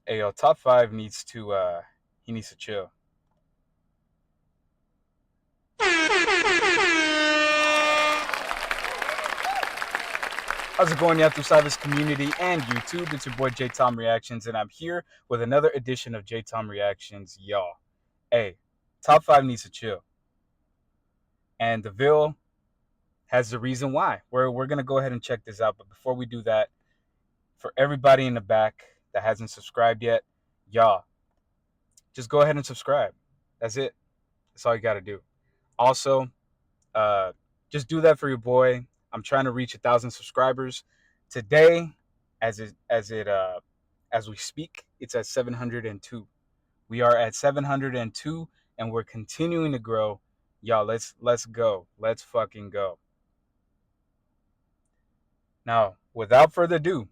Hey, yo, top five needs to he needs to chill. How's it going, Yathru Savas community and YouTube? It's your boy J Tom Reactions, and I'm here with another edition of J Tom Reactions, y'all. Hey, top five needs to chill, and DeVille has the reason why. We're gonna go ahead and check this out, but before we do that, for everybody in the back that hasn't subscribed yet, y'all, just go ahead and subscribe. That's it. That's all you gotta do. Also, just do that for your boy. I'm trying to reach 1,000 subscribers today. As we speak, it's at 702. We are at 702, and we're continuing to grow. Y'all, let's go. Let's fucking go. Now, without further ado,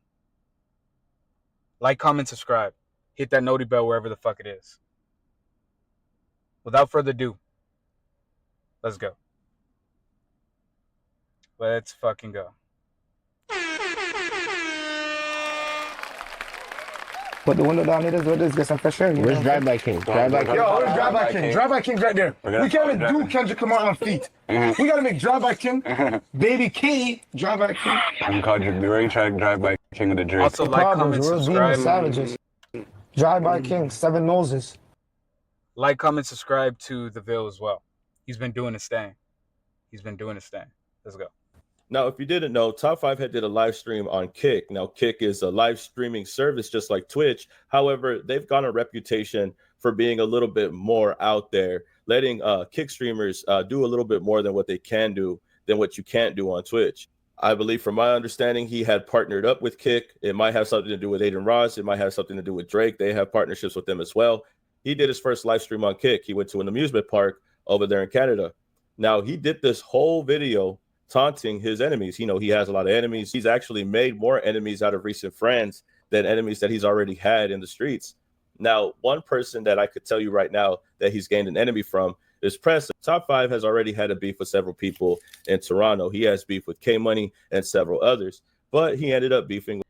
like, comment, subscribe. Hit that noti bell wherever the fuck it is. Without further ado, let's go. Let's fucking go. Put the window down, let's get some fresh air. Where's Drive By King? Drive By King. Yo, where's Drive By King? Drive By King's right there. We can't even do Kendrick Lamar on feet. We gotta make Drive By King. Baby K, Drive By King. I'm called you. We're going to try to Drive By King of the Drake. Also, like, comment, subscribe. Savages. Drive By King, Seven Noses. Like, comment, subscribe to DeVille as well. He's been doing his thing. Let's go. Now, if you didn't know, Top 5 had did a live stream on Kick. Now, Kick is a live streaming service just like Twitch. However, they've gotten a reputation for being a little bit more out there, letting Kick streamers do a little bit more than what they can do, than what you can't do on Twitch. I believe, from my understanding, he had partnered up with Kick. It might have something to do with Adin Ross. It might have something to do with Drake. They have partnerships with them as well. He did his first live stream on Kick. He went to an amusement park over there in Canada. Now, he did this whole video taunting his enemies. You know, he has a lot of enemies. He's actually made more enemies out of recent friends than enemies that he's already had in the streets. Now, one person that I could tell you right now that he's gained an enemy from is Pressa. Top 5 has already had a beef with several people in Toronto. He has beef with K-Money and several others, but he ended up beefing.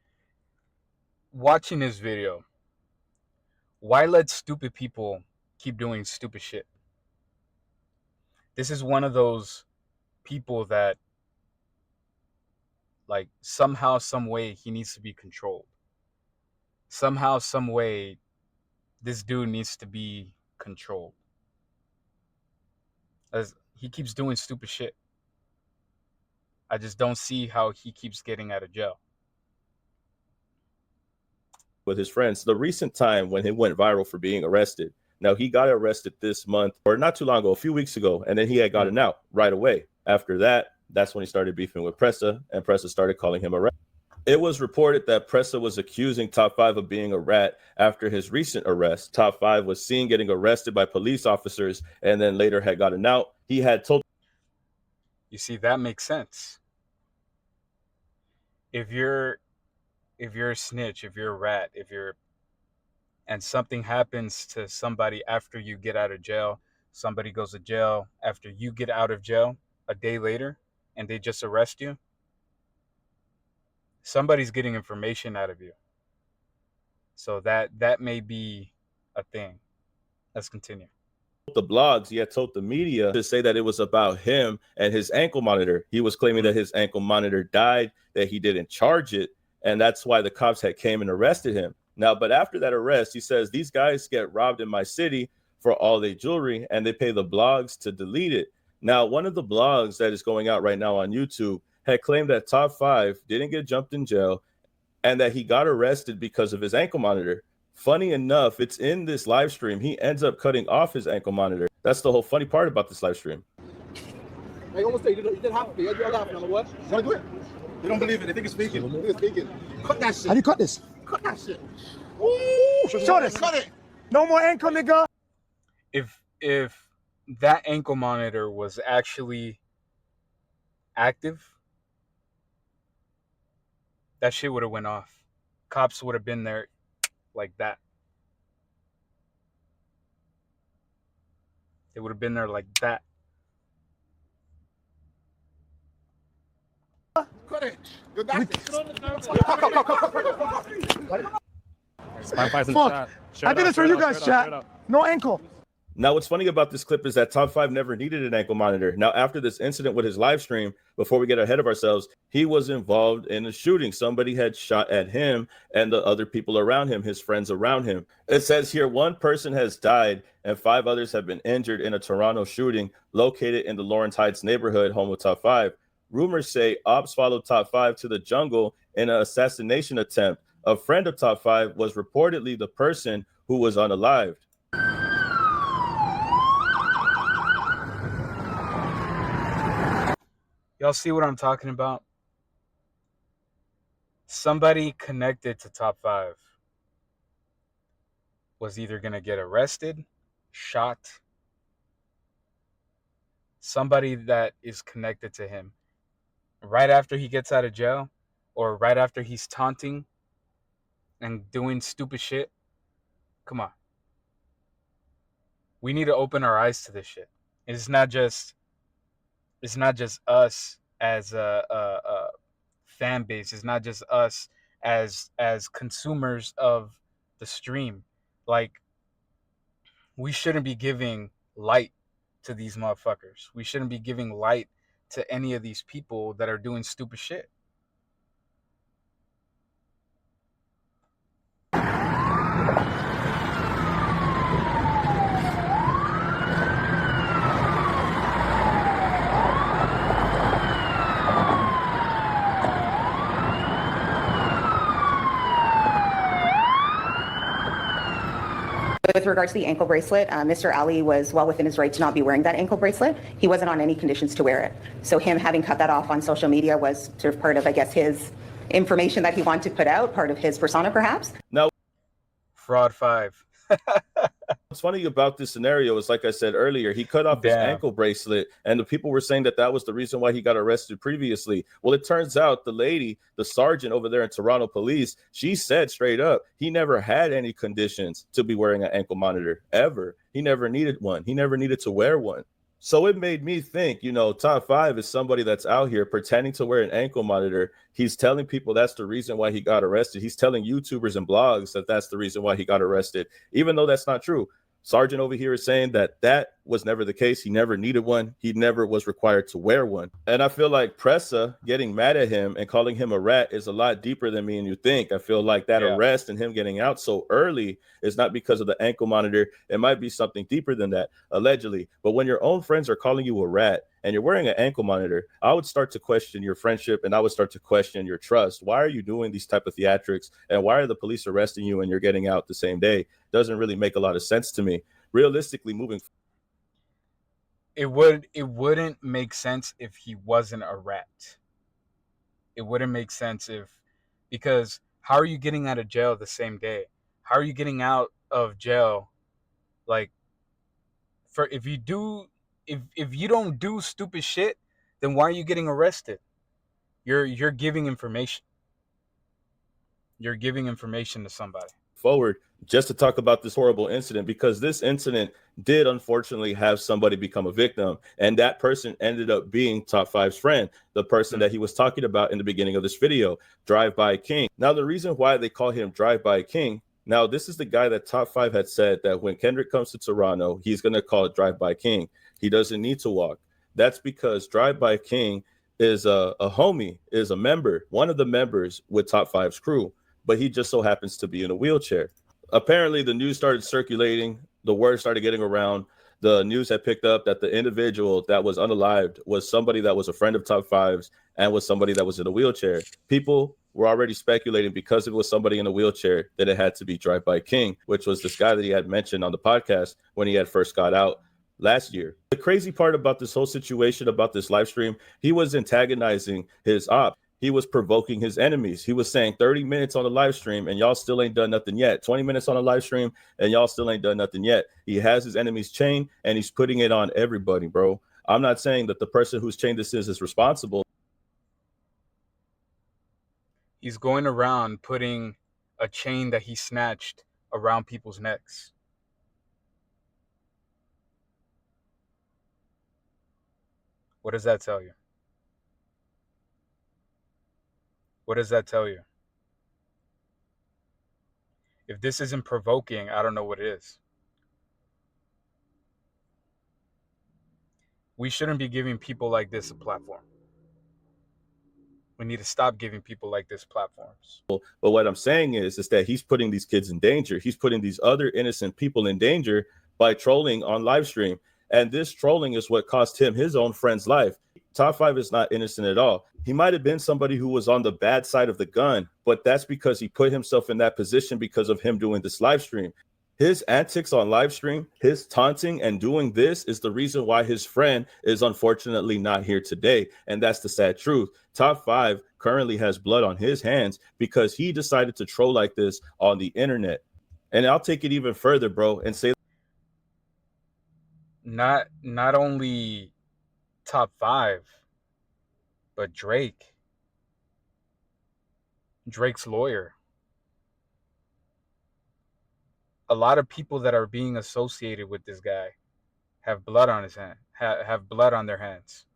Watching this video, why let stupid people keep doing stupid shit? This is one of those people that, like, somehow, some way, he needs to be controlled. Somehow, some way, this dude needs to be controlled. As he keeps doing stupid shit. I just don't see how he keeps getting out of jail. With his friends, the recent time when he went viral for being arrested. Now, he got arrested this month, or not too long ago, a few weeks ago, and then he had gotten out right away. After that, that's when he started beefing with Pressa, and Pressa started calling him a rat. It was reported that Pressa was accusing Top 5 of being a rat after his recent arrest. Top 5 was seen getting arrested by police officers and then later had gotten out. He had told... You see, that makes sense. If you're a snitch, if you're a rat, and something happens to somebody after you get out of jail, somebody goes to jail after you get out of jail a day later, and they just arrest you, somebody's getting information out of you. So that may be a thing. Let's continue. The blogs, he had told the media to say that it was about him and his ankle monitor. He was claiming that his ankle monitor died, that he didn't charge it, and that's why the cops had came and arrested him. Now, but after that arrest, he says, these guys get robbed in my city for all their jewelry, and they pay the blogs to delete it. Now, one of the blogs that is going out right now on YouTube had claimed that Top 5 didn't get jumped in jail and that he got arrested because of his ankle monitor. Funny enough, it's in this live stream. He ends up cutting off his ankle monitor. That's the whole funny part about this live stream. I almost say you didn't have to. You're laughing on what? You want to do it? They don't believe it. They think it's faking. They think it's faking. Cut that shit. How do you cut this? Cut that shit. Ooh, show this. Cut it. No more ankle, nigga. If that ankle monitor was actually active, that shit would have went off. Cops would have been there like that. They would have been there like that. Cut it. Cut it. Fuck. I did this for you guys, chat. No ankle. Now, what's funny about this clip is that Top 5 never needed an ankle monitor. Now, after this incident with his live stream, before we get ahead of ourselves, he was involved in a shooting. Somebody had shot at him and the other people around him, his friends around him. It says here, 1 person has died and 5 others have been injured in a Toronto shooting located in the Lawrence Heights neighborhood, home of Top 5. Rumors say ops followed Top 5 to the jungle in an assassination attempt. A friend of Top 5 was reportedly the person who was unalived. Y'all see what I'm talking about? Somebody connected to Top 5 was either going to get arrested, shot. Somebody that is connected to him right after he gets out of jail or right after he's taunting and doing stupid shit. Come on. We need to open our eyes to this shit. It's not just us as a fan base. It's not just us as consumers of the stream. Like, we shouldn't be giving light to these motherfuckers. We shouldn't be giving light to any of these people that are doing stupid shit. With regards to the ankle bracelet, Mr. Ali was well within his right to not be wearing that ankle bracelet. He wasn't on any conditions to wear it. So him having cut that off on social media was sort of part of, I guess, his information that he wanted to put out, part of his persona, perhaps. Now, Fraud 5. what's funny about this scenario is, like I said earlier, he cut off his ankle bracelet, and the people were saying that that was the reason why he got arrested previously. Well, it turns out the lady, the sergeant over there in Toronto Police, she said straight up he never had any conditions to be wearing an ankle monitor ever. He never needed one. He never needed to wear one. So it made me think, you know, Top 5 is somebody that's out here pretending to wear an ankle monitor. He's telling people that's the reason why he got arrested. He's telling YouTubers and blogs that that's the reason why he got arrested, even though that's not true. Sergeant over here is saying that that was never the case. He never needed one. He never was required to wear one. And I feel like Pressa getting mad at him and calling him a rat is a lot deeper than me and you think. I feel like that arrest and him getting out so early is not because of the ankle monitor. It might be something deeper than that, allegedly. But when your own friends are calling you a rat and you're wearing an ankle monitor, I would start to question your friendship and I would start to question your trust. Why are you doing these type of theatrics? And why are the police arresting you and you're getting out the same day? Doesn't really make a lot of sense to me. Realistically, moving, it wouldn't make sense if he wasn't a rat. It wouldn't make sense because how are you getting out of jail the same day? How are you getting out of jail? Like, if you don't do stupid shit, then why are you getting arrested? You're giving information. You're giving information to somebody. Forward just to talk about this horrible incident, because this incident did unfortunately have somebody become a victim, and that person ended up being Top 5's friend, the person that he was talking about in the beginning of this video, Drive-By King. Now, the reason why they call him Drive-By King, now this is the guy that Top 5 had said that when Kendrick comes to Toronto, he's going to call it Drive-By King. He doesn't need to walk. That's because Drive-By King is a homie, is a member, one of the members with Top 5's crew, but he just so happens to be in a wheelchair. Apparently, the news started circulating. The word started getting around. The news had picked up that the individual that was unalived was somebody that was a friend of Top 5's and was somebody that was in a wheelchair. People were already speculating, because it was somebody in a wheelchair, that it had to be Drive-By King, which was this guy that he had mentioned on the podcast when he had first got out last year. The crazy part about this whole situation, about this live stream, he was antagonizing his op. He was provoking his enemies. He was saying 30 minutes on the live stream and y'all still ain't done nothing yet. 20 minutes on a live stream and y'all still ain't done nothing yet. He has his enemies chained and he's putting it on everybody, bro. I'm not saying that the person whose chained this is responsible. He's going around putting a chain that he snatched around people's necks. What does that tell you? What does that tell you? If this isn't provoking, I don't know what is. We shouldn't be giving people like this a platform. We need to stop giving people like this platforms. But what I'm saying is that he's putting these kids in danger. He's putting these other innocent people in danger by trolling on live stream. And this trolling is what cost him his own friend's life. Top 5 is not innocent at all. He might have been somebody who was on the bad side of the gun, but that's because he put himself in that position because of him doing this live stream. His antics on live stream, his taunting and doing this is the reason why his friend is unfortunately not here today. And that's the sad truth. Top 5 currently has blood on his hands because he decided to troll like this on the internet. And I'll take it even further, bro, and say not only Top 5, but Drake's lawyer. A lot of people that are being associated with this guy have blood on his hand, have blood on their hands.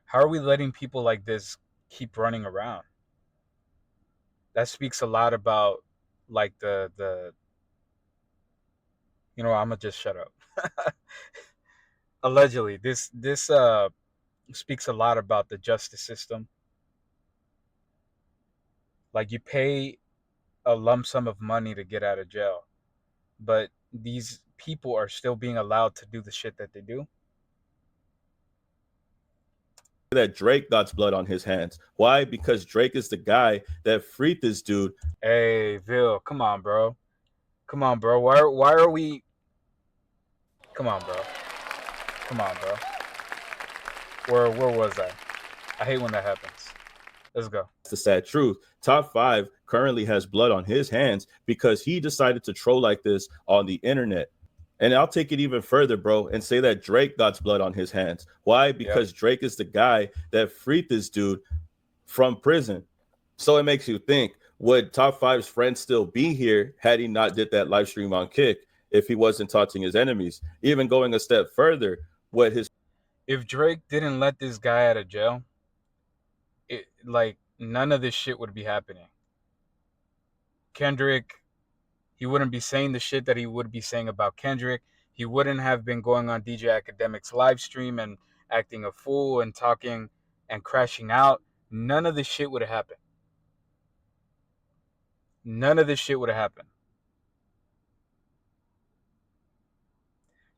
How are we letting people like this keep running around? That speaks a lot about like the you know, I'm gonna just shut up. Allegedly, this speaks a lot about the justice system. Like, you pay a lump sum of money to get out of jail, but these people are still being allowed to do the shit that they do. that Drake got blood on his hands. Why? Because Drake is the guy that freed this dude. Hey, Vil, come on, bro. Come on, bro. Why are we... Come on, bro. Come on, bro. Where was I? I hate when that happens. Let's go. It's the sad truth. Top 5 currently has blood on his hands because he decided to troll like this on the internet. And I'll take it even further, bro, and say that Drake got blood on his hands. Why? Because Drake is the guy that freed this dude from prison. So it makes you think, would Top 5's friend still be here had he not did that live stream on Kick if he wasn't taunting his enemies? Even going a step further, what his... If Drake didn't let this guy out of jail, none of this shit would be happening. Kendrick, he wouldn't be saying the shit that he would be saying about Kendrick. He wouldn't have been going on DJ Academic's live stream and acting a fool and talking and crashing out. None of this shit would have happened. None of this shit would have happened.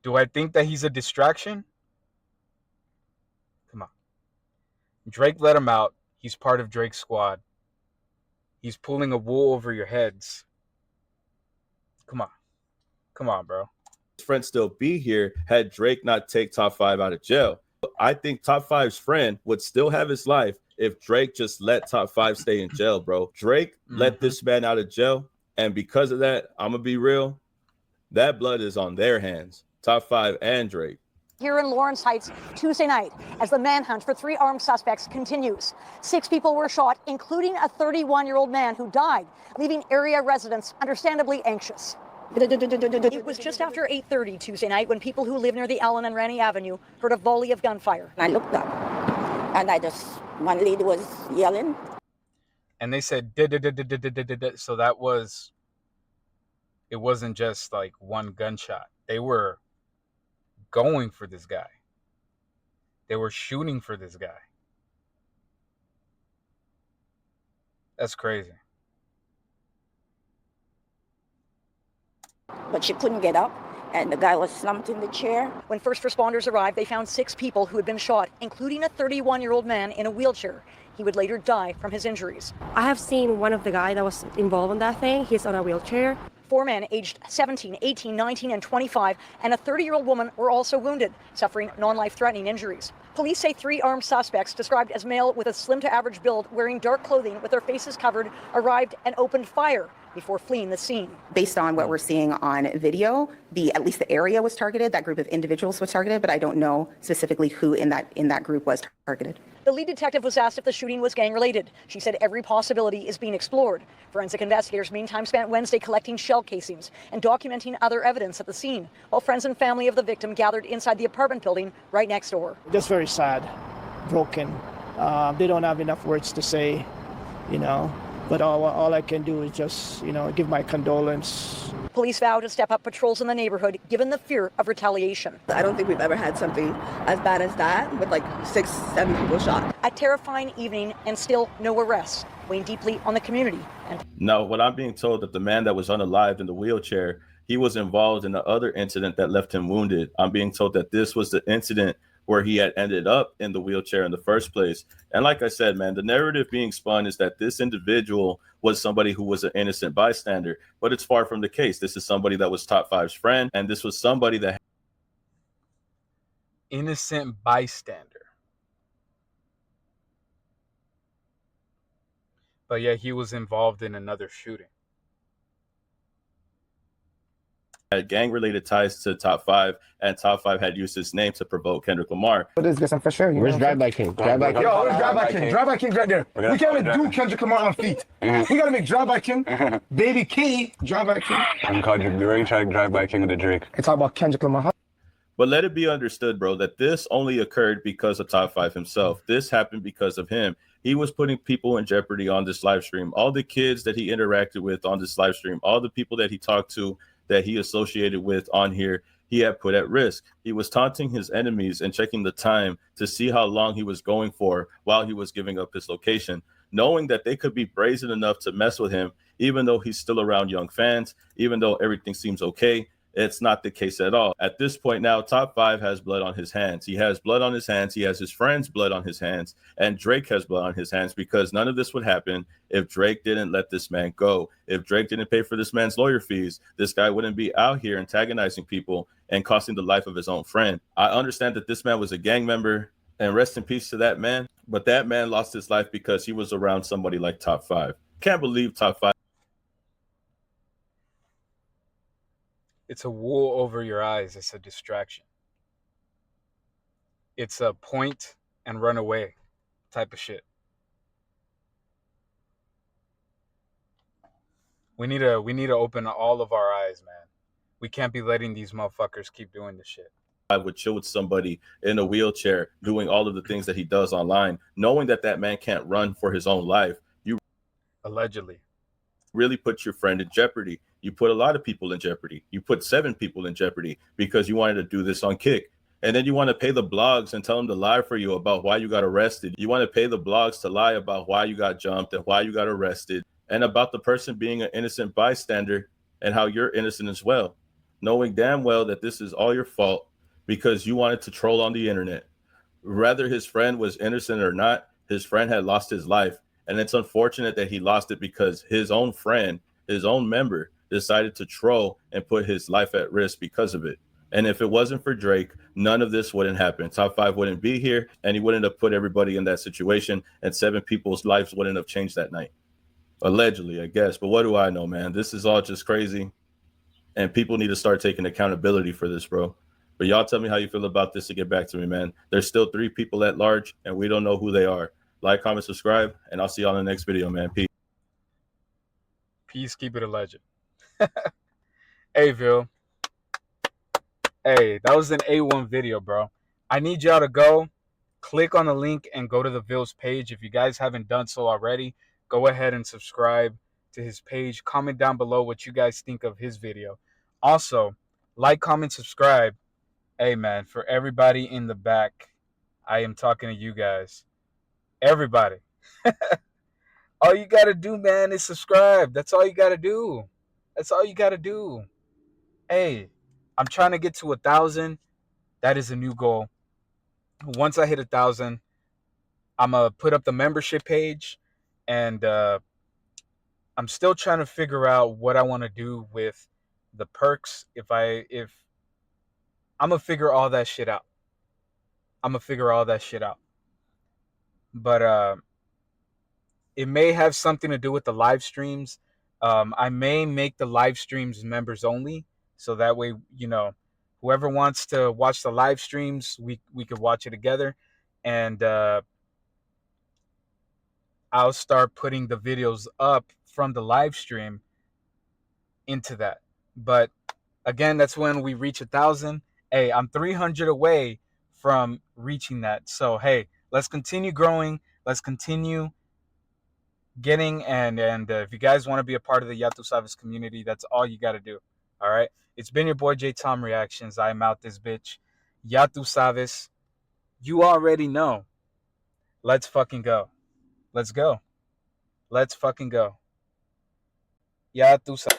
Do I think that he's a distraction? Come on. Drake let him out. He's part of Drake's squad. He's pulling a wool over your heads. Come on. Come on, bro. His friend still be here had Drake not take Top 5 out of jail. I think Top 5's friend would still have his life if Drake just let Top 5 stay in jail, bro. Drake let this man out of jail, and because of that, I'm gonna be real, that blood is on their hands. Top 5 and Drake. Here in Lawrence Heights Tuesday night, as the manhunt for 3 armed suspects continues. 6 people were shot, including a 31-year-old man who died, leaving area residents understandably anxious. It was just after 8:30 Tuesday night when people who live near the Allen and Rennie Avenue heard a volley of gunfire. I looked up, and one lady was yelling. And they said, so that was, it wasn't just like one gunshot. They were going for this guy. They were shooting for this guy. That's crazy. But she couldn't get up, and the guy was slumped in the chair. When first responders arrived, they found 6 people who had been shot, including a 31-year-old man in a wheelchair. He would later die from his injuries. I have seen one of the guys that was involved in that thing. He's on a wheelchair. 4 men aged 17, 18, 19, and 25, and a 30-year-old woman were also wounded, suffering non-life-threatening injuries. Police say 3 armed suspects, described as male with a slim to average build, wearing dark clothing with their faces covered, arrived and opened fire before fleeing the scene. Based on what we're seeing on video, at least the area was targeted, that group of individuals was targeted, but I don't know specifically who in that group was targeted. The lead detective was asked if the shooting was gang-related. She said every possibility is being explored. Forensic investigators meantime spent Wednesday collecting shell casings and documenting other evidence at the scene, while friends and family of the victim gathered inside the apartment building right next door. Just very sad, broken. They don't have enough words to say, you know. But all I can do is just, give my condolence. Police vow to step up patrols in the neighborhood given the fear of retaliation. I don't think we've ever had something as bad as that with like 6, 7 people shot. A terrifying evening and still no arrests, weighing deeply on the community. And No, what I'm being told that the man that was unalived in the wheelchair, he was involved in the other incident that left him wounded. I'm being told that this was the incident where he had ended up in the wheelchair in the first place. And like I said, man, the narrative being spun is that this individual was somebody who was an innocent bystander, but it's far from the case. This is somebody that was Top 5's friend, and this was somebody that Innocent bystander. But yeah, he was involved in another shooting. had gang-related ties to Top 5, and Top 5 had used his name to provoke Kendrick Lamar. It is good for sure. Where's Drive by King? Drive by King. Yo, where's Drive by King? Drive by King's right there. We can't even do Kendrick Lamar on feet. We gotta make Drive by King. Baby K, Drive by King. I'm called Drake track Drive by King of the Drake. It's all about Kendrick Lamar. But let it be understood, bro, that this only occurred because of Top 5 himself. This happened because of him. He was putting people in jeopardy on this live stream. All the kids that he interacted with on this live stream, all the people that he talked to, that he associated with on here, he had put at risk. He was taunting his enemies and checking the time to see how long he was going for while he was giving up his location, knowing that they could be brazen enough to mess with him, even though he's still around young fans, even though everything seems okay. It's not the case at all. At this point now, Top 5 has blood on his hands. He has blood on his hands. He has his friends' blood on his hands. And Drake has blood on his hands, because none of this would happen if Drake didn't let this man go. If Drake didn't pay for this man's lawyer fees, this guy wouldn't be out here antagonizing people and costing the life of his own friend. I understand that this man was a gang member, and rest in peace to that man. But that man lost his life because he was around somebody like Top 5. Can't believe Top 5. It's a wool over your eyes. It's a distraction. It's a point and run away type of shit. We need to open all of our eyes, man. We can't be letting these motherfuckers keep doing this shit. I would chill with somebody in a wheelchair doing all of the things that he does online, knowing that that man can't run for his own life. You Allegedly. really put your friend in jeopardy. You put a lot of people in jeopardy. You put 7 people in jeopardy because you wanted to do this on Kick. And then you want to pay the blogs and tell them to lie for you about why you got arrested. You want to pay the blogs to lie about why you got jumped and why you got arrested, and about the person being an innocent bystander and how you're innocent as well, knowing damn well that this is all your fault because you wanted to troll on the internet. Whether his friend was innocent or not, his friend had lost his life. And it's unfortunate that he lost it because his own friend, his own member, decided to troll and put his life at risk because of it. And if it wasn't for Drake, none of this wouldn't happen. Top 5 wouldn't be here, and he wouldn't have put everybody in that situation, and 7 people's lives wouldn't have changed that night. Allegedly, I guess. But what do I know, man? This is all just crazy, and people need to start taking accountability for this, bro. But y'all tell me how you feel about this to get back to me, man. There's still 3 people at large, and we don't know who they are. Like, comment, subscribe, and I'll see y'all in the next video, man. Peace. Peace, keep it a legend. Hey, Vil. Hey, that was an A1 video, bro. I need y'all to go click on the link and go to the Vil's page. If you guys haven't done so already, go ahead and subscribe to his page. Comment down below what you guys think of his video. Also, like, comment, subscribe. Hey, man, for everybody in the back, I am talking to you guys. Everybody. All you got to do, man, is subscribe. That's all you got to do. That's all you got to do. Hey, I'm trying to get to 1,000. That is a new goal. Once I hit 1,000, I'm going to put up the membership page. And I'm still trying to figure out what I want to do with the perks. If I'm going to figure all that shit out. But it may have something to do with the live streams. I may make the live streams members only, so that way, you know, whoever wants to watch the live streams, we could watch it together. And I'll start putting the videos up from the live stream into that. But again, that's when we reach 1,000. Hey, I'm 300 away from reaching that. So hey, let's continue growing. Let's continue getting, and if you guys want to be a part of the Ya Tu Sabes community, that's all you got to do. All right. It's been your boy J Tom Reactions. I'm out this bitch. Ya Tu Sabes. You already know. Let's fucking go. Let's go. Let's fucking go. Ya Tu Sabes.